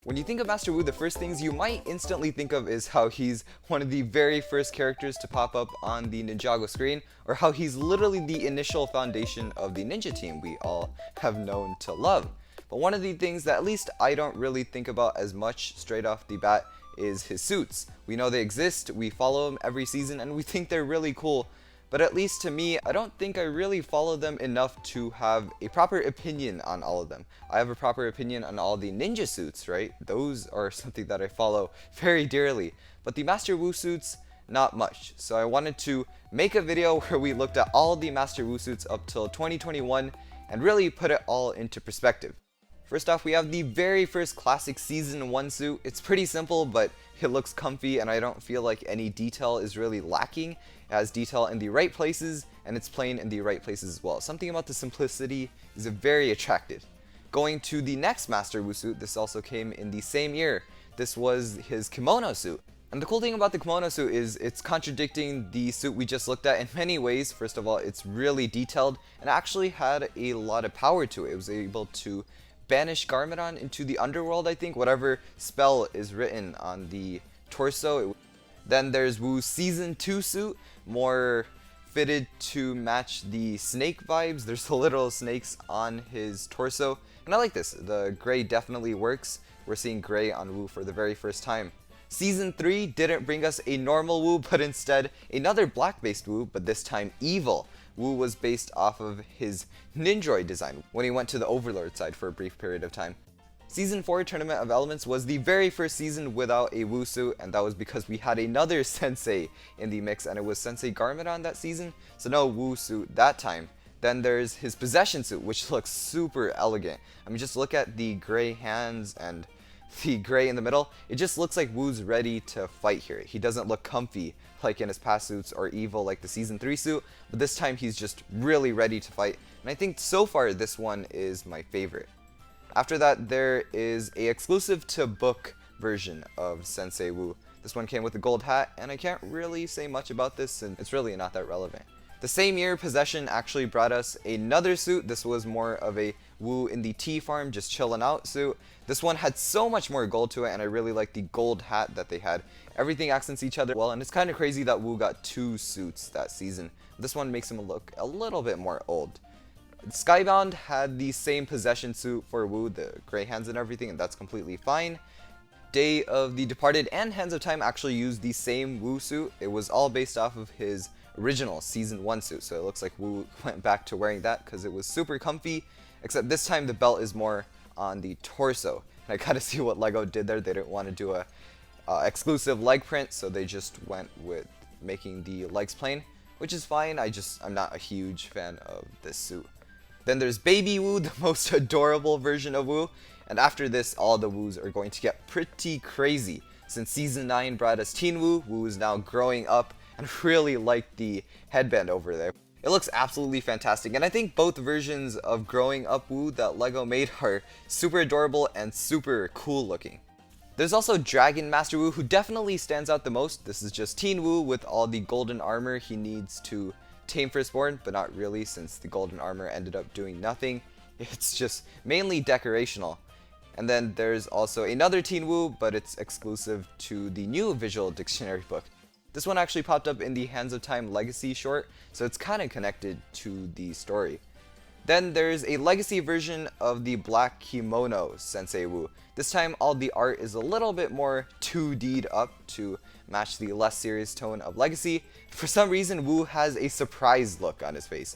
When you think of Master Wu, the first things you might instantly think of is how he's one of the very first characters to pop up on the Ninjago screen, or how he's literally the initial foundation of the ninja team we all have known to love. But one of the things that at least I don't really think about as much straight off the bat is his suits. We know they exist, we follow them every season, and we think they're really cool. But at least to me, I don't think I really follow them enough to have a proper opinion on all of them. I have a proper opinion on all the ninja suits, right? Those are something that I follow very dearly. But the Master Wu suits, not much. So I wanted to make a video where we looked at all the Master Wu suits up till 2021 and really put it all into perspective. First off, we have the very first classic Season 1 suit. It's pretty simple, but it looks comfy, and I don't feel like any detail is really lacking. It has detail in the right places, and it's plain in the right places as well. Something about the simplicity is very attractive. Going to the next Master Wu suit, this also came in the same year. This was his kimono suit. And the cool thing about the kimono suit is it's contradicting the suit we just looked at in many ways. First of all, it's really detailed and actually had a lot of power to it. It was able to banish Garmadon into the underworld, I think, whatever spell is written on the torso. Then there's Wu's Season 2 suit, more fitted to match the snake vibes. There's the literal snakes on his torso, and I like this. The gray definitely works. We're seeing gray on Wu for the very first time. Season 3 didn't bring us a normal Wu, but instead another black-based Wu, but this time evil. Wu was based off of his Ninjroid design when he went to the Overlord side for a brief period of time. Season 4 Tournament of Elements was the very first season without a Wu suit, and that was because we had another sensei in the mix, and it was Sensei Garmadon that season, so no Wu suit that time. Then there's his Possession suit, which looks super elegant. I mean, just look at the gray hands and the gray in the middle. It just looks like Wu's ready to fight here. He doesn't look comfy like in his past suits or evil like the Season 3 suit, but this time he's just really ready to fight, and I think so far this one is my favorite. After that, there is a exclusive to book version of Sensei Wu. This one came with a gold hat, and I can't really say much about this, and it's really not that relevant. The same year, Possession actually brought us another suit. This was more of a Wu in the tea farm, just chilling out suit. This one had so much more gold to it, and I really like the gold hat that they had. Everything accents each other well, and it's kind of crazy that Wu got two suits that season. This one makes him look a little bit more old. Skybound had the same Possession suit for Wu, the gray hands and everything, and that's completely fine. Day of the Departed and Hands of Time actually used the same Wu suit. It was all based off of his original Season 1 suit, so it looks like Wu went back to wearing that because it was super comfy, except this time the belt is more on the torso. And I gotta see what LEGO did there. They didn't want to do a exclusive leg print, so they just went with making the legs plain, which is fine. I'm not a huge fan of this suit. Then there's Baby Wu, the most adorable version of Wu, and after this all the Wus are going to get pretty crazy. Since Season 9 brought us Teen Wu, Wu is now growing up, and really like the headband over there. It looks absolutely fantastic, and I think both versions of growing up Wu that LEGO made are super adorable and super cool looking. There's also Dragon Master Wu, who definitely stands out the most. This is just Teen Wu with all the golden armor he needs to tame Firstborn, but not really, since the golden armor ended up doing nothing. It's just mainly decorational. And then there's also another Teen Wu, but it's exclusive to the new visual dictionary book. This one actually popped up in the Hands of Time Legacy short, so it's kind of connected to the story. Then there's a Legacy version of the Black Kimono Sensei Wu. This time all the art is a little bit more 2D'd up to match the less serious tone of Legacy. For some reason, Wu has a surprised look on his face.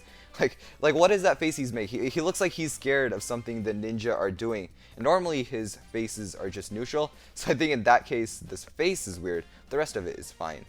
Like what is that face he's making? He looks like he's scared of something the ninja are doing. And normally his faces are just neutral, so I think in that case this face is weird. The rest of it is fine.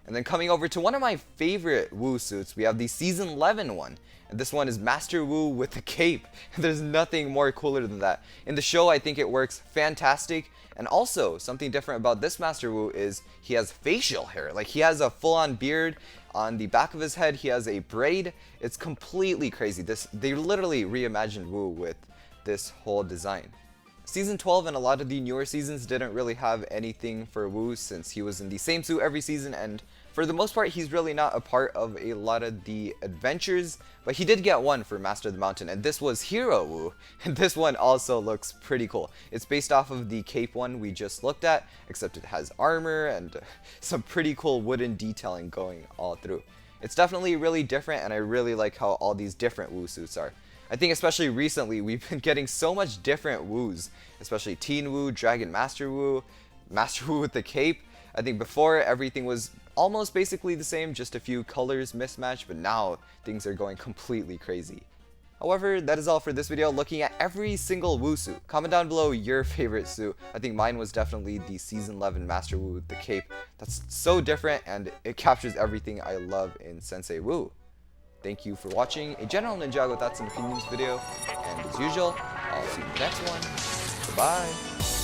And then coming over to one of my favorite Wu suits, we have the Season 11 one. And this one is Master Wu with a cape. There's nothing more cooler than that. In the show, I think it works fantastic. And also, something different about this Master Wu is he has facial hair. Like, he has a full-on beard. On the back of his head, he has a braid. It's completely crazy. They literally reimagined Wu with this whole design. Season 12 and a lot of the newer seasons didn't really have anything for Wu, since he was in the same suit every season and For the most part, he's really not a part of a lot of the adventures, but he did get one for Master of the Mountain, and this was Hero Wu, and this one also looks pretty cool. It's based off of the cape one we just looked at, except it has armor and some pretty cool wooden detailing going all through. It's definitely really different, and I really like how all these different Wu suits are. I think especially recently, we've been getting so much different Wus, especially Teen Wu, Dragon Master Wu, Master Wu with the cape. I think before everything was almost basically the same, just a few colors mismatched, but now things are going completely crazy. However, that is all for this video, looking at every single Wu suit. Comment down below your favorite suit. I think mine was definitely the Season 11 Master Wu with the cape. That's so different, and it captures everything I love in Sensei Wu. Thank you for watching a general Ninjago thoughts and opinions video, and as usual, I'll see you in the next one. Goodbye!